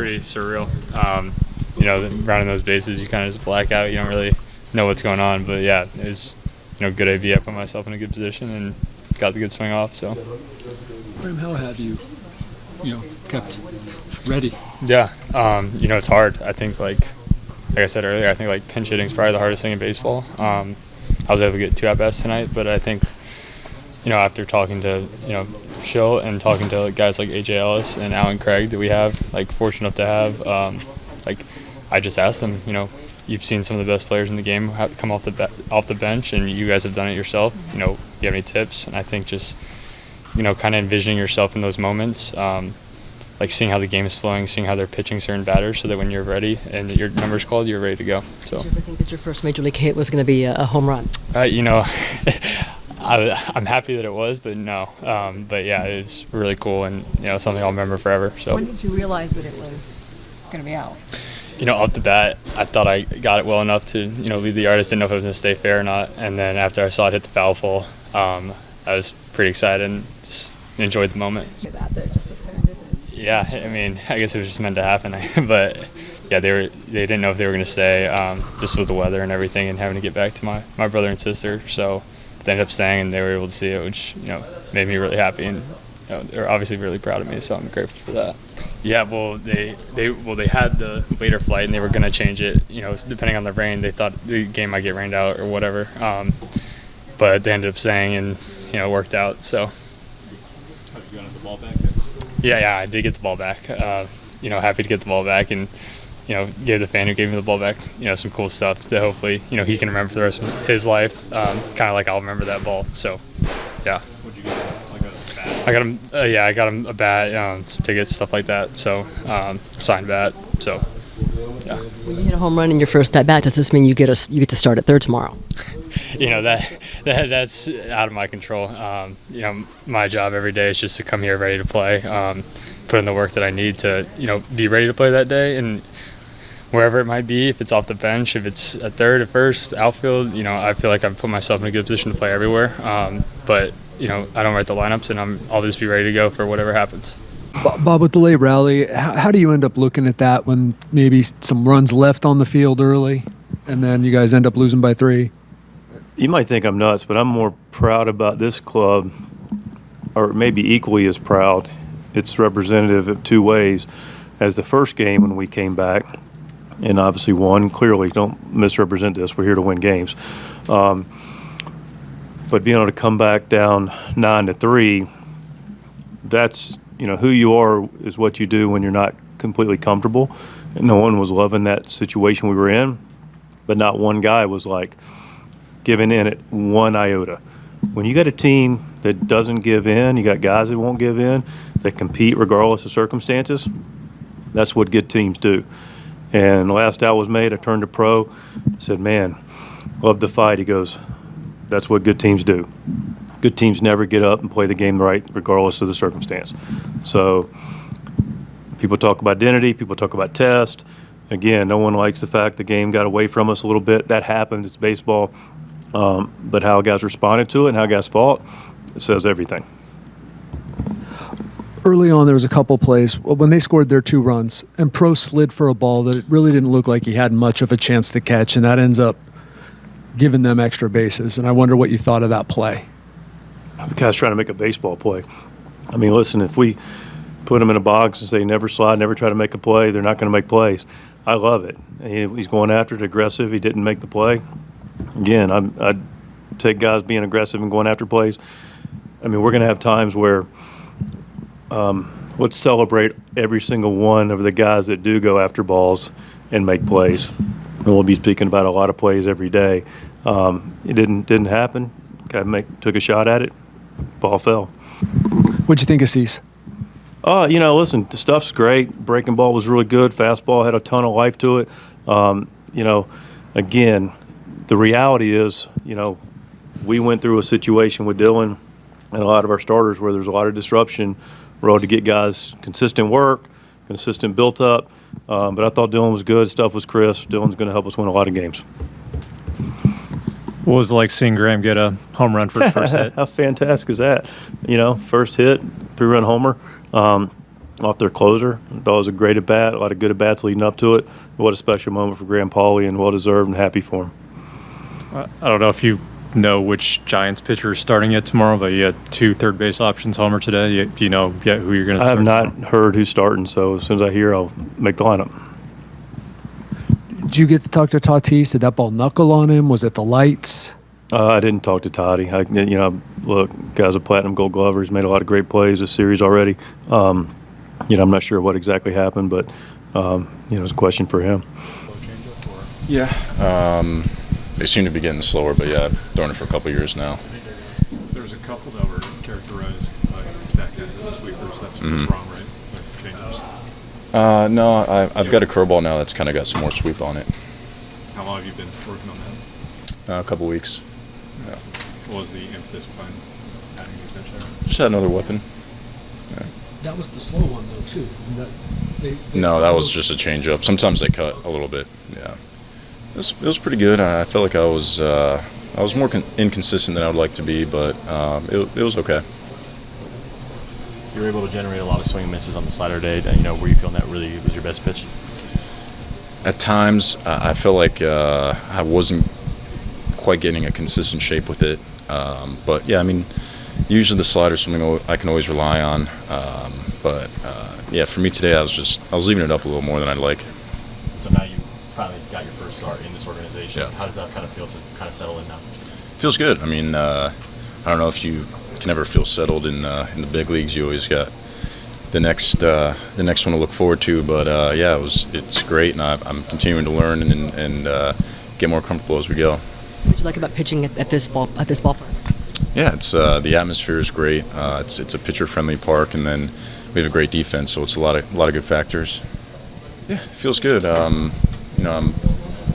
pretty surreal. Rounding those bases, you kind of just black out. You don't really know what's going on. But, yeah, it was, good idea. I put myself in a good position and got the good swing off. So, Graham, how have you, kept ready? Yeah, it's hard. I think, like I said earlier, I think, pinch hitting is probably the hardest thing in baseball. I was able to get 2 at-bats tonight, but I think, after talking to, Shildt and talking to guys like A.J. Ellis and Alan Craig that we have, fortunate enough to have, I just asked them, you've seen some of the best players in the game come off the bench, and you guys have done it yourself. Do you have any tips? And I think just, kind of envisioning yourself in those moments, seeing how the game is flowing, seeing how they're pitching certain batters so that when you're ready and your number's called, you're ready to go. So. Did you ever think that your first major league hit was going to be a home run? I'm happy that it was, but no. But, yeah, it's really cool and, something I'll remember forever. So. When did you realize that it was going to be out? Off the bat, I thought I got it well enough to, leave the yard. I just didn't know if it was going to stay fair or not. And then after I saw it hit the foul pole, I was pretty excited and just enjoyed the moment. Yeah, I guess it was just meant to happen. But, yeah, they didn't know if they were going to stay, just with the weather and everything and having to get back to my brother and sister. So they ended up staying and they were able to see it, which, made me really happy. And they're obviously really proud of me, so I'm grateful for that. Yeah, well, they had the later flight and they were going to change it. Depending on the rain, they thought the game might get rained out or whatever. But they ended up staying and, it worked out. So. Have you gotten the ball back? Yeah, I did get the ball back. Happy to get the ball back and, gave the fan who gave me the ball back, some cool stuff that hopefully, he can remember for the rest of his life, kind of like I'll remember that ball. So, yeah. What'd you get? Like a bat? I got him a bat, tickets, stuff like that. So, signed bat. So, yeah. When you hit a home run in your first at bat, does this mean you get to start at third tomorrow? That's out of my control. My job every day is just to come here ready to play, put in the work that I need to, be ready to play that day. And wherever it might be, if it's off the bench, if it's at third, at first, outfield, I feel like I've put myself in a good position to play everywhere. But, I don't write the lineups, and I'll just be ready to go for whatever happens. Bob, with the late rally, how do you end up looking at that when maybe some runs left on the field early and then you guys end up losing by 3? You might think I'm nuts, but I'm more proud about this club, or maybe equally as proud. It's representative of 2 ways. As the first game when we came back, and obviously won, clearly, don't misrepresent this, we're here to win games. But being able to come back down 9-3, that's, who you are is what you do when you're not completely comfortable. And no one was loving that situation we were in, but not one guy was giving in at 1 iota. When you got a team that doesn't give in, you got guys that won't give in, that compete regardless of circumstances, that's what good teams do. And the last out was made, I turned to Pro, said, man, love the fight. He goes, that's what good teams do. Good teams never get up and play the game right regardless of the circumstance. So people talk about identity, people talk about test. Again, no one likes the fact the game got away from us a little bit. That happens, it's baseball. But how guys responded to it and how guys fought, it says everything. Early on, there was a couple plays when they scored their 2 runs, and Pro slid for a ball that it really didn't look like he had much of a chance to catch, and that ends up giving them extra bases. And I wonder what you thought of that play. The guy's trying to make a baseball play. I mean, listen, if we put them in a box and say never slide, never try to make a play, they're not going to make plays. I love it. He's going after it, aggressive. He didn't make the play. Again, I'd take guys being aggressive and going after plays. I mean, we're going to have times where let's celebrate every single one of the guys that do go after balls and make plays. And we'll be speaking about a lot of plays every day. It didn't happen. Guy took a shot at it. Ball fell. What'd you think of Cease? Listen, the stuff's great. Breaking ball was really good. Fastball had a ton of life to it. Again, the reality is, we went through a situation with Dylan and a lot of our starters where there's a lot of disruption. We're able to get guys consistent work, consistent built up. But I thought Dylan was good. Stuff was crisp. Dylan's going to help us win a lot of games. What was it like seeing Graham get a home run for the first hit? How fantastic is that? First hit, 3-run homer. off their closer. I thought it was a great at-bat, a lot of good at-bats leading up to it. What a special moment for Graham Pauley, and well-deserved and happy for him. I don't know if you know which Giants pitcher is starting yet tomorrow, but you had 2 third base options homer today. Do you know yet who you're going to I start have not tomorrow? heard who's starting, so as soon as I hear, I'll make the lineup. Did you get to talk to Tatis? Did that ball knuckle on him? Was it the lights? I didn't talk to Toddy. Look, guy's a platinum gold glover. He's made a lot of great plays this series already. I'm not sure what exactly happened, but it's a question for him. Yeah, they seem to be getting slower, but yeah, I've thrown it for a couple years now. There's a couple that were characterized by that guys as sweepers. That's wrong, right? Like changeups. No, I've got a curveball now that's kind of got some more sweep on it. How long have you been working on that? A couple weeks. Yeah. What was the impetus behind adding a pitch there? Just had another weapon. That was the slow one, though, too. No, that was just a changeup. Sometimes they cut a little bit. Yeah, it was pretty good. I felt like I was more inconsistent than I would like to be, but it was okay. You were able to generate a lot of swing and misses on the slider today. Were you feeling that really was your best pitch? At times, I felt like I wasn't quite getting a consistent shape with it. But yeah, I mean, usually the slider is something I can always rely on. Yeah, for me today, I was leaving it up a little more than I'd like. So now you finally got your first start in this organization. Yeah. How does that kind of feel to kind of settle in now? Feels good. I mean, I don't know if you can ever feel settled in the big leagues. You always got the next one to look forward to. But yeah, it's great, and I'm continuing to learn and get more comfortable as we go. What do you like about pitching at this ballpark? Yeah, it's the atmosphere is great. It's a pitcher-friendly park, and then we have a great defense, so it's a lot of good factors. Yeah, it feels good. I'm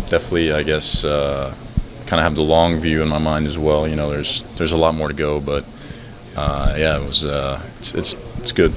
definitely, I guess, kind of have the long view in my mind as well. There's a lot more to go, but yeah, it's good.